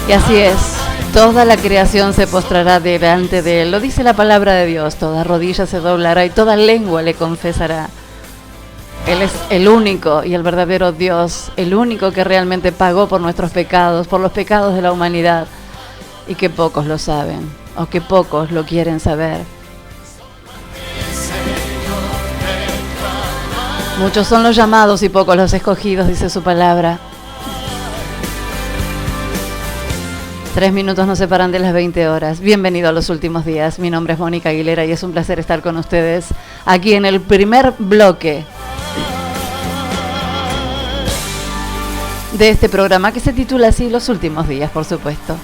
Y así es, toda la creación se postrará delante de él. Lo dice la palabra de Dios, toda rodilla se doblará y toda lengua le confesará. Él es el único y el verdadero Dios, el único que realmente pagó por nuestros pecados, por los pecados de la humanidad, y que pocos lo saben, o que pocos lo quieren saber. Muchos son los llamados y pocos los escogidos, dice su palabra. 3 minutos nos separan de las 20 horas. Bienvenido a los últimos días. Mi nombre es Mónica Aguilera y es un placer estar con ustedes aquí en el primer bloque de este programa que se titula así, Los Últimos Días, por supuesto.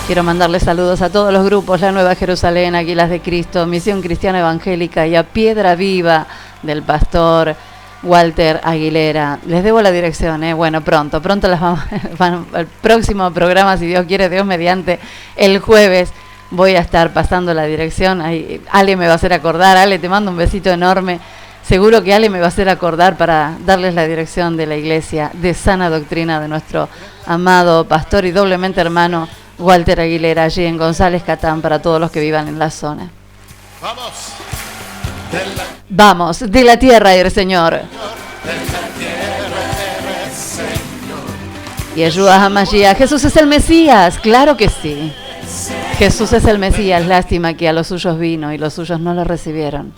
Quiero mandarles saludos a todos los grupos, La Nueva Jerusalén, Águilas de Cristo, Misión Cristiana Evangélica y a Piedra Viva del pastor Walter Aguilera. Les debo la dirección, bueno, pronto las vamos, el próximo programa, si Dios quiere, Dios mediante, el jueves voy a estar pasando la dirección. Ahí, Ale me va a hacer acordar. Ale, te mando un besito enorme. Seguro que Ale me va a hacer acordar para darles la dirección de la iglesia de sana doctrina de nuestro amado pastor y doblemente hermano Walter Aguilera, allí en González Catán, para todos los que vivan en la zona. Vamos, de la tierra eres Señor. Yeshua HaMashiach, Jesús es el Mesías, claro que sí. Jesús es el Mesías, lástima que a los suyos vino y los suyos no lo recibieron.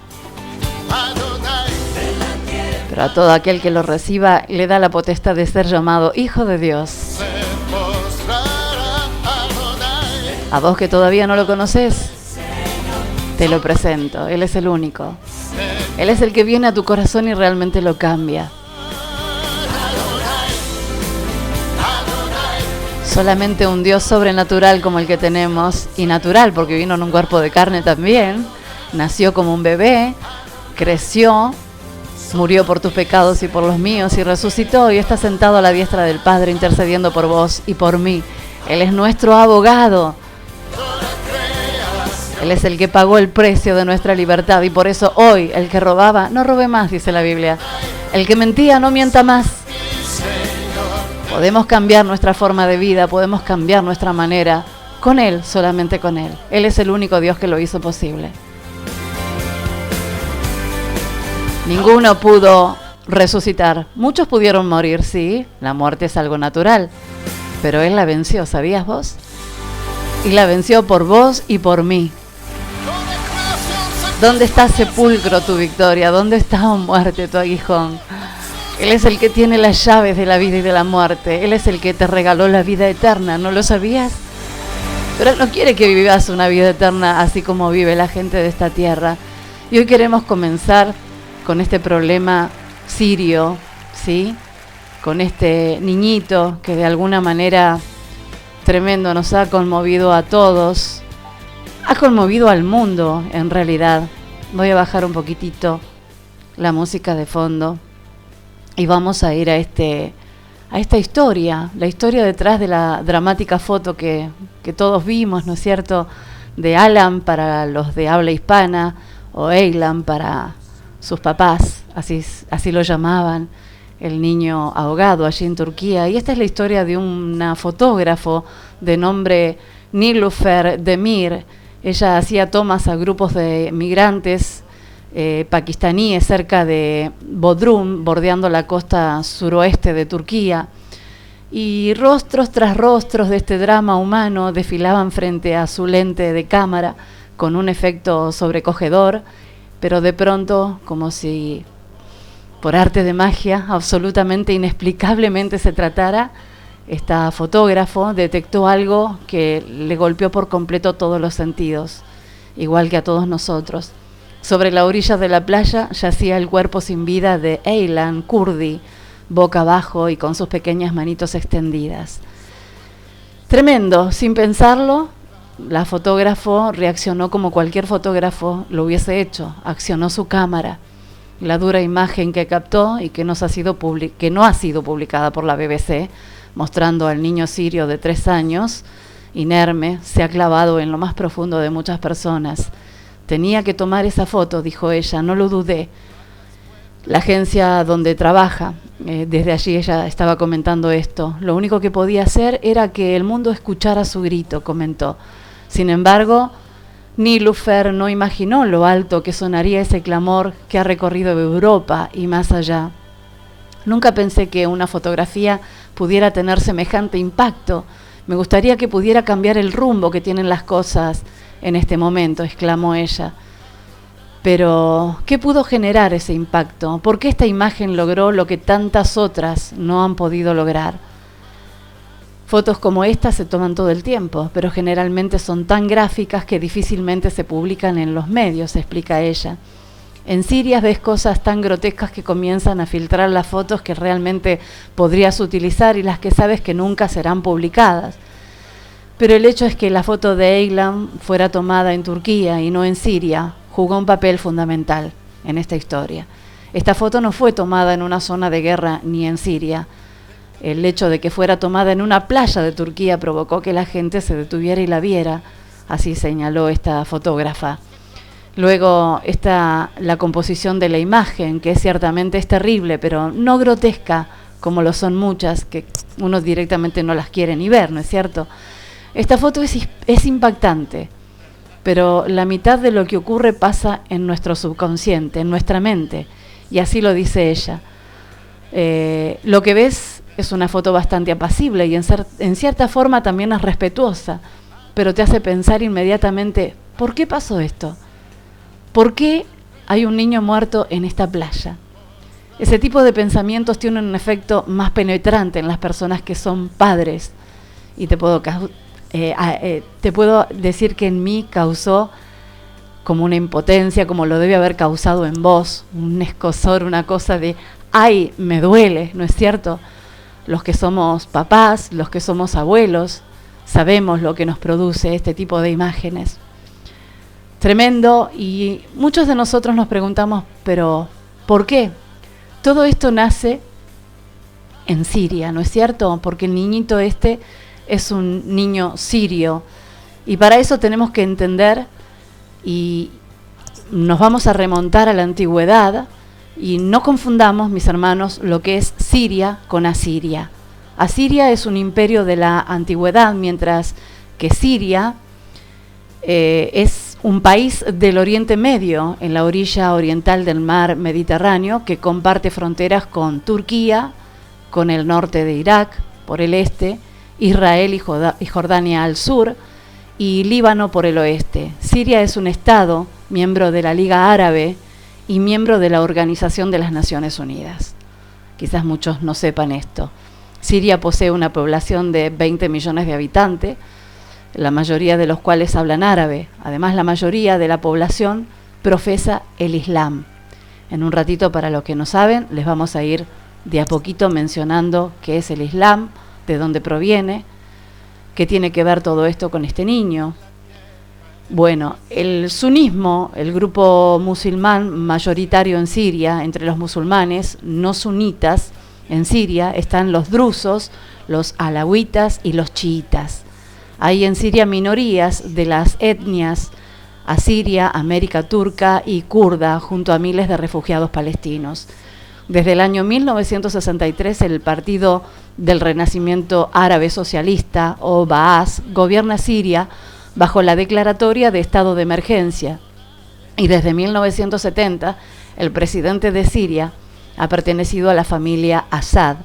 Pero a todo aquel que lo reciba le da la potestad de ser llamado Hijo de Dios. A vos que todavía no lo conoces, te lo presento. Él es el único. Él es el que viene a tu corazón y realmente lo cambia. Solamente un Dios sobrenatural como el que tenemos, y natural porque vino en un cuerpo de carne también, nació como un bebé, creció, murió por tus pecados y por los míos y resucitó y está sentado a la diestra del Padre intercediendo por vos y por mí. Él es nuestro abogado. Él es el que pagó el precio de nuestra libertad y por eso hoy el que robaba, no robe más, dice la Biblia. El que mentía, no mienta más. Podemos cambiar nuestra forma de vida, podemos cambiar nuestra manera con Él, solamente con Él. Él es el único Dios que lo hizo posible. Ninguno pudo resucitar. Muchos pudieron morir, sí, la muerte es algo natural, pero Él la venció, ¿sabías vos? Y la venció por vos y por mí. ¿Dónde está sepulcro tu victoria? ¿Dónde está, oh muerte, tu aguijón? Él es el que tiene las llaves de la vida y de la muerte. Él es el que te regaló la vida eterna, ¿no lo sabías? Pero Él no quiere que vivas una vida eterna así como vive la gente de esta tierra. Y hoy queremos comenzar con este problema sirio, ¿sí? Con este niñito que de alguna manera tremendo nos ha conmovido a todos. Ha conmovido al mundo, en realidad. Voy a bajar un poquitito la música de fondo y vamos a ir a esta historia, la historia detrás de la dramática foto que todos vimos, ¿no es cierto?, de Alan para los de habla hispana, o Aylan para sus papás, así lo llamaban, el niño ahogado allí en Turquía. Y esta es la historia de una fotógrafo de nombre Nilufer Demir. Ella hacía tomas a grupos de migrantes pakistaníes cerca de Bodrum, bordeando la costa suroeste de Turquía. Y rostros tras rostros de este drama humano desfilaban frente a su lente de cámara con un efecto sobrecogedor, pero de pronto, como si por arte de magia, absolutamente inexplicablemente se tratara, esta fotógrafo detectó algo que le golpeó por completo todos los sentidos, igual que a todos nosotros. Sobre la orilla de la playa yacía el cuerpo sin vida de Aylan Kurdi, boca abajo y con sus pequeñas manitos extendidas. Tremendo, sin pensarlo, la fotógrafo reaccionó como cualquier fotógrafo lo hubiese hecho, accionó su cámara. La dura imagen que captó y que no ha sido publicada por la BBC, mostrando al niño sirio de 3 años, inerme, se ha clavado en lo más profundo de muchas personas. Tenía que tomar esa foto, dijo ella, no lo dudé. La agencia donde trabaja Desde allí ella estaba comentando esto. Lo único que podía hacer era que el mundo escuchara su grito, comentó. Sin embargo, Nilüfer no imaginó lo alto que sonaría ese clamor que ha recorrido Europa y más allá. Nunca pensé que una fotografía pudiera tener semejante impacto. Me gustaría que pudiera cambiar el rumbo que tienen las cosas en este momento, exclamó ella. Pero, ¿qué pudo generar ese impacto? ¿Por qué esta imagen logró lo que tantas otras no han podido lograr? Fotos como esta se toman todo el tiempo, pero generalmente son tan gráficas que difícilmente se publican en los medios, explica ella. En Siria ves cosas tan grotescas que comienzan a filtrar las fotos que realmente podrías utilizar y las que sabes que nunca serán publicadas. Pero el hecho es que la foto de Eylan fuera tomada en Turquía y no en Siria jugó un papel fundamental en esta historia. Esta foto no fue tomada en una zona de guerra ni en Siria. El hecho de que fuera tomada en una playa de Turquía provocó que la gente se detuviera y la viera, así señaló esta fotógrafa. Luego está la composición de la imagen, que ciertamente es terrible, pero no grotesca, como lo son muchas, que uno directamente no las quiere ni ver, ¿no es cierto? Esta foto es impactante, pero la mitad de lo que ocurre pasa en nuestro subconsciente, en nuestra mente, y así lo dice ella. Lo que ves es una foto bastante apacible y en cierta forma también es respetuosa, pero te hace pensar inmediatamente, ¿por qué pasó esto? ¿Por qué hay un niño muerto en esta playa? Ese tipo de pensamientos tienen un efecto más penetrante en las personas que son padres, y te puedo decir que en mí causó como una impotencia, como lo debe haber causado en vos, un escozor, una cosa de, ¡ay, me duele!, ¿no es cierto? Los que somos papás, los que somos abuelos, sabemos lo que nos produce este tipo de imágenes. Tremendo, y muchos de nosotros nos preguntamos, ¿pero por qué? Todo esto nace en Siria, ¿no es cierto? Porque el niñito este es un niño sirio, y para eso tenemos que entender, y nos vamos a remontar a la antigüedad, y no confundamos, mis hermanos, lo que es Siria con Asiria. Asiria es un imperio de la antigüedad, mientras que Siria es un país del Oriente Medio, en la orilla oriental del mar Mediterráneo, que comparte fronteras con Turquía, con el norte de Irak, por el este, Israel y Jordania al sur, y Líbano por el oeste. Siria es un estado, miembro de la Liga Árabe y miembro de la Organización de las Naciones Unidas. Quizás muchos no sepan esto. Siria posee una población de 20 millones de habitantes, la mayoría de los cuales hablan árabe. Además, la mayoría de la población profesa el Islam. En un ratito, para los que no saben, les vamos a ir de a poquito mencionando qué es el Islam, de dónde proviene, qué tiene que ver todo esto con este niño. Bueno, el sunismo, el grupo musulmán mayoritario en Siria, entre los musulmanes no sunitas en Siria, están los drusos, los alawitas y los chiitas. Hay en Siria minorías de las etnias asiria, américa turca y kurda, junto a miles de refugiados palestinos. Desde el año 1963, el Partido del Renacimiento Árabe Socialista, o Baas, gobierna Siria bajo la declaratoria de estado de emergencia. Y desde 1970, el presidente de Siria ha pertenecido a la familia Assad.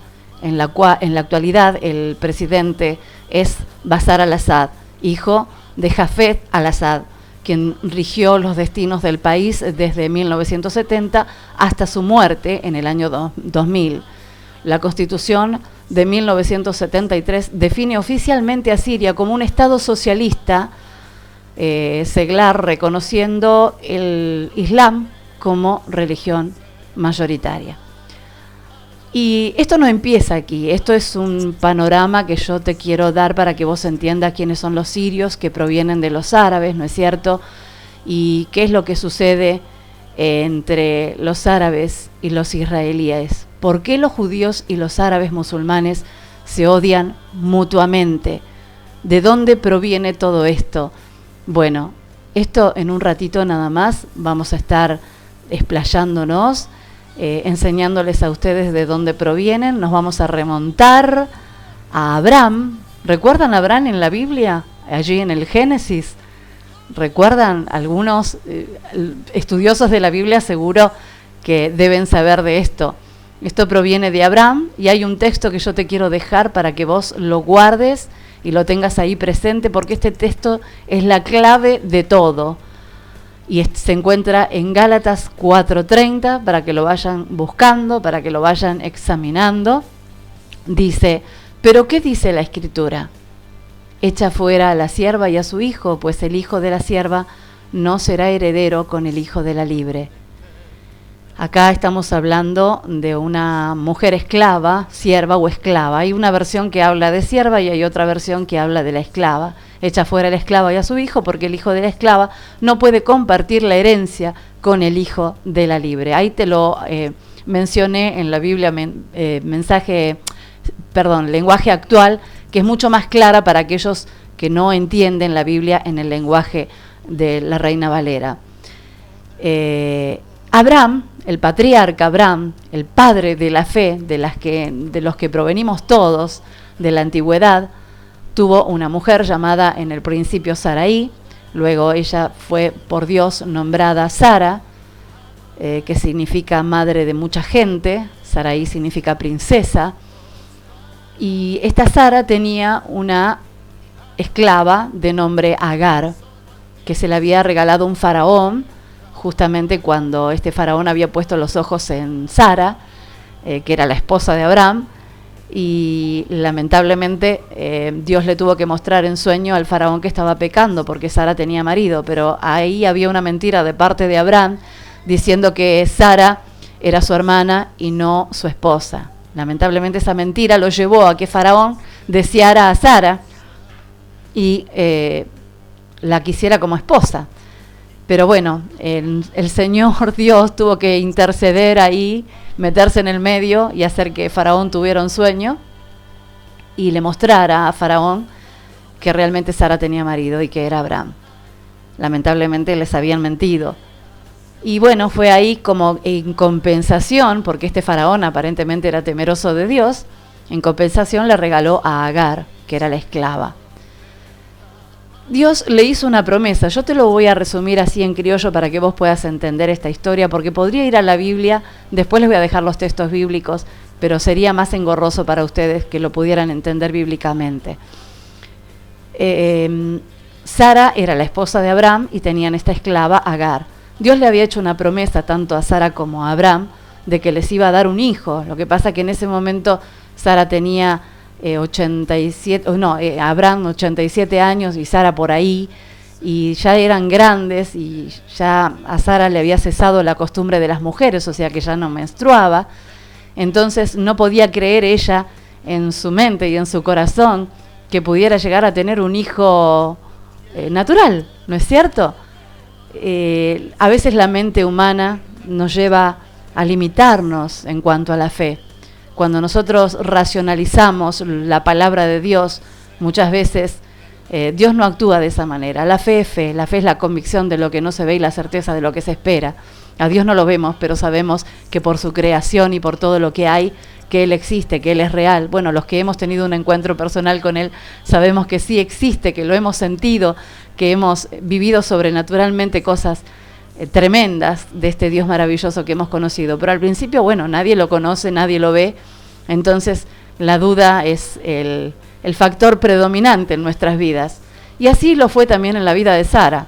En la actualidad, el presidente es Bashar al-Assad, hijo de Hafez al-Assad, quien rigió los destinos del país desde 1970 hasta su muerte en el año 2000. La Constitución de 1973 define oficialmente a Siria como un Estado socialista seglar, reconociendo el Islam como religión mayoritaria. Y esto no empieza aquí, esto es un panorama que yo te quiero dar para que vos entiendas quiénes son los sirios que provienen de los árabes, ¿no es cierto? Y qué es lo que sucede entre los árabes y los israelíes. ¿Por qué los judíos y los árabes musulmanes se odian mutuamente? ¿De dónde proviene todo esto? Bueno, esto en un ratito nada más vamos a estar explayándonos enseñándoles a ustedes de dónde provienen. Nos vamos a remontar a Abraham. ¿Recuerdan a Abraham en la Biblia? Allí en el Génesis. ¿Recuerdan? Algunos estudiosos de la Biblia seguro que deben saber de esto. Esto proviene de Abraham y hay un texto que yo te quiero dejar para que vos lo guardes y lo tengas ahí presente, porque este texto es la clave de todo. Y se encuentra en Gálatas 4:30, para que lo vayan buscando, para que lo vayan examinando. Dice: ¿pero qué dice la Escritura? Echa fuera a la sierva y a su hijo, pues el hijo de la sierva no será heredero con el hijo de la libre. Acá estamos hablando de una mujer esclava, sierva o esclava. Hay una versión que habla de sierva y hay otra versión que habla de la esclava. Echa fuera a la esclava y a su hijo, porque el hijo de la esclava no puede compartir la herencia con el hijo de la libre. Ahí te lo mencioné en la Biblia, lenguaje actual, que es mucho más clara para aquellos que no entienden la Biblia en el lenguaje de la Reina Valera. Abraham, el patriarca Abraham, el padre de la fe, de los que provenimos todos de la antigüedad, tuvo una mujer llamada en el principio Sarai. Luego ella fue por Dios nombrada Sara, que significa madre de mucha gente. Sarai significa princesa. Y esta Sara tenía una esclava de nombre Agar, que se le había regalado un faraón, justamente cuando este faraón había puesto los ojos en Sara, que era la esposa de Abraham, y lamentablemente Dios le tuvo que mostrar en sueño al faraón que estaba pecando porque Sara tenía marido, pero ahí había una mentira de parte de Abraham diciendo que Sara era su hermana y no su esposa. Lamentablemente esa mentira lo llevó a que faraón deseara a Sara y la quisiera como esposa. Pero bueno, el Señor Dios tuvo que interceder ahí, meterse en el medio y hacer que Faraón tuviera un sueño y le mostrara a Faraón que realmente Sara tenía marido y que era Abraham. Lamentablemente les habían mentido. Y bueno, fue ahí como en compensación, porque este Faraón aparentemente era temeroso de Dios, en compensación le regaló a Agar, que era la esclava. Dios le hizo una promesa. Yo te lo voy a resumir así en criollo para que vos puedas entender esta historia, porque podría ir a la Biblia, después les voy a dejar los textos bíblicos, pero sería más engorroso para ustedes que lo pudieran entender bíblicamente. Sara era la esposa de Abraham y tenían esta esclava Agar. Dios le había hecho una promesa tanto a Sara como a Abraham de que les iba a dar un hijo. Lo que pasa que en ese momento Sara tenía Abraham 87 años y Sara por ahí, y ya eran grandes y ya a Sara le había cesado la costumbre de las mujeres, o sea que ya no menstruaba. Entonces no podía creer ella en su mente y en su corazón que pudiera llegar a tener un hijo natural, ¿no es cierto? A veces la mente humana nos lleva a limitarnos en cuanto a la fe. Cuando nosotros racionalizamos la palabra de Dios, muchas veces Dios no actúa de esa manera. La fe es la convicción de lo que no se ve y la certeza de lo que se espera. A Dios no lo vemos, pero sabemos que por su creación y por todo lo que hay, que Él existe, que Él es real. Bueno, los que hemos tenido un encuentro personal con Él, sabemos que sí existe, que lo hemos sentido, que hemos vivido sobrenaturalmente cosas tremendas de este Dios maravilloso que hemos conocido. Pero al principio, bueno, nadie lo conoce, nadie lo ve. Entonces, la duda es el factor predominante en nuestras vidas. Y así lo fue también en la vida de Sara.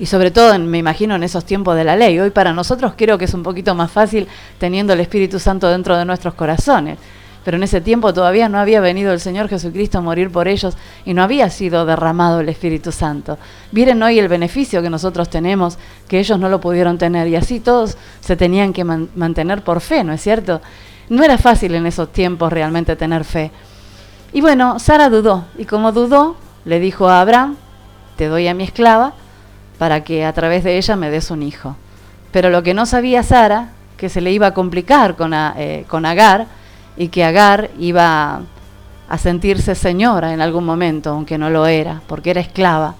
Y sobre todo, me imagino, en esos tiempos de la ley. Hoy para nosotros creo que es un poquito más fácil teniendo el Espíritu Santo dentro de nuestros corazones. Pero en ese tiempo todavía no había venido el Señor Jesucristo a morir por ellos y no había sido derramado el Espíritu Santo. Miren hoy el beneficio que nosotros tenemos, que ellos no lo pudieron tener. Y así todos se tenían que mantener por fe, ¿no es cierto? No era fácil en esos tiempos realmente tener fe. Y bueno, Sara dudó. Y como dudó, le dijo a Abraham: te doy a mi esclava para que a través de ella me des un hijo. Pero lo que no sabía Sara, que se le iba a complicar con Agar, y que Agar iba a sentirse señora en algún momento, aunque no lo era, porque era esclava.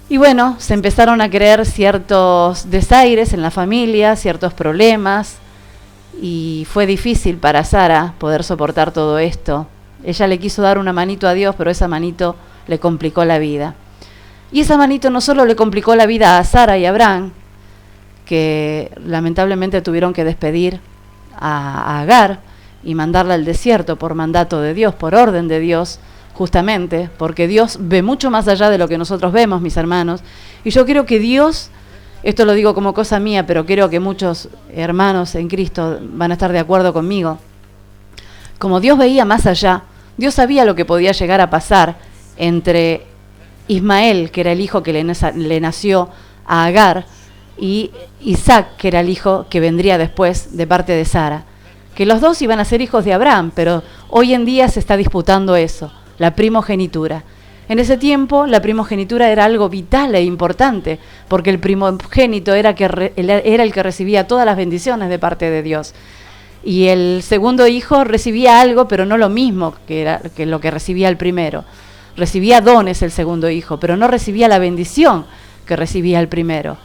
Y bueno, se empezaron a crear ciertos desaires en la familia, ciertos problemas, y fue difícil para Sara poder soportar todo esto. Ella le quiso dar una manito a Dios, pero esa manito le complicó la vida. Y esa manito no solo le complicó la vida a Sara y a Abraham, que lamentablemente tuvieron que despedir a Agar y mandarla al desierto por mandato de Dios, por orden de Dios, justamente, porque Dios ve mucho más allá de lo que nosotros vemos, mis hermanos. Y yo creo que Dios, esto lo digo como cosa mía, pero creo que muchos hermanos en Cristo van a estar de acuerdo conmigo. Como Dios veía más allá, Dios sabía lo que podía llegar a pasar entre Ismael, que era el hijo que le nació a Agar, y Isaac, que era el hijo que vendría después de parte de Sara. Que los dos iban a ser hijos de Abraham, pero hoy en día se está disputando eso, la primogenitura. En ese tiempo la primogenitura era algo vital e importante, porque el primogénito era el que recibía todas las bendiciones de parte de Dios. Y el segundo hijo recibía algo, pero no lo mismo que lo que recibía el primero. Recibía dones el segundo hijo, pero no recibía la bendición que recibía el primero.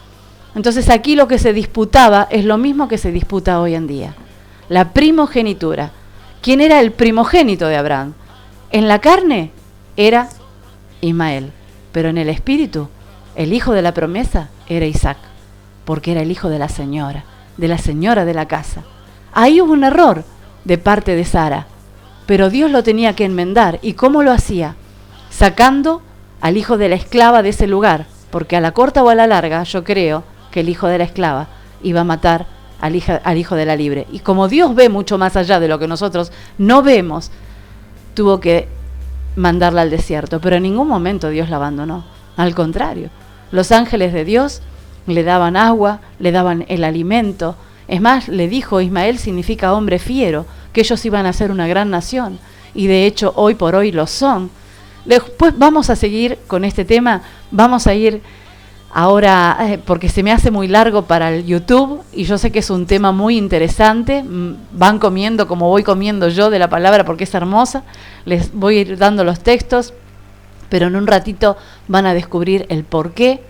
Entonces aquí lo que se disputaba es lo mismo que se disputa hoy en día. La primogenitura. ¿Quién era el primogénito de Abraham? En la carne era Ismael, pero en el espíritu, el hijo de la promesa era Isaac, porque era el hijo de la señora de la casa. Ahí hubo un error de parte de Sara, pero Dios lo tenía que enmendar. ¿Y cómo lo hacía? Sacando al hijo de la esclava de ese lugar, porque a la corta o a la larga yo creo que el hijo de la esclava iba a matar al hijo de la libre. Y como Dios ve mucho más allá de lo que nosotros no vemos, tuvo que mandarla al desierto, pero en ningún momento Dios la abandonó. Al contrario, los ángeles de Dios le daban agua, le daban el alimento. Es más, le dijo, Ismael significa hombre fiero, que ellos iban a ser una gran nación, y de hecho hoy por hoy lo son. Después vamos a seguir con este tema, vamos a ir ahora, porque se me hace muy largo para el YouTube, y yo sé que es un tema muy interesante. Van comiendo como voy comiendo yo de la palabra, porque es hermosa. Les voy a ir dando los textos, pero en un ratito van a descubrir el porqué,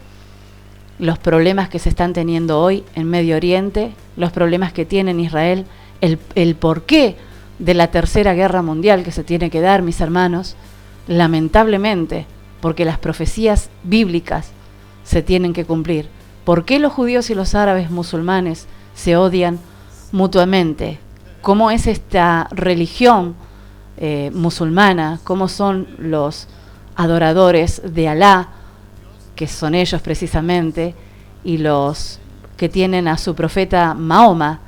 los problemas que se están teniendo hoy en Medio Oriente, los problemas que tiene en Israel, el porqué de la tercera guerra mundial que se tiene que dar, mis hermanos, lamentablemente, porque las profecías bíblicas se tienen que cumplir. ¿Por qué los judíos y los árabes musulmanes se odian mutuamente? ¿Cómo es esta religión musulmana? ¿Cómo son los adoradores de Alá, que son ellos precisamente, y los que tienen a su profeta Mahoma?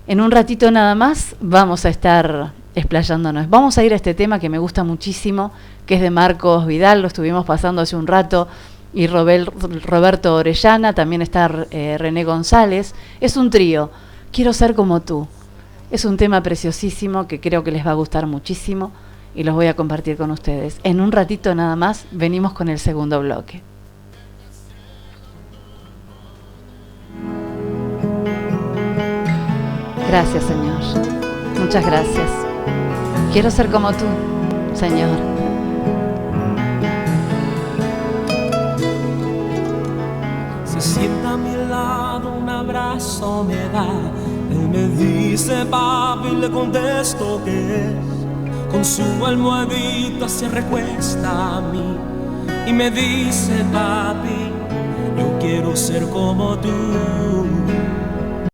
En un ratito nada más vamos a estar explayándonos. Vamos a ir a este tema que me gusta muchísimo, que es de Marcos Vidal, lo estuvimos pasando hace un rato, y Roberto Orellana, también está René González. Es un trío, Quiero ser como tú. Es un tema preciosísimo que creo que les va a gustar muchísimo y los voy a compartir con ustedes. En un ratito nada más venimos con el segundo bloque. Gracias, Señor. Muchas gracias. Quiero ser como tú, Señor. Se sienta a mi lado, un abrazo me da. Él me dice papi, le contesto que es. Con su almohadita se recuesta a mí y me dice papi, yo quiero ser como tú.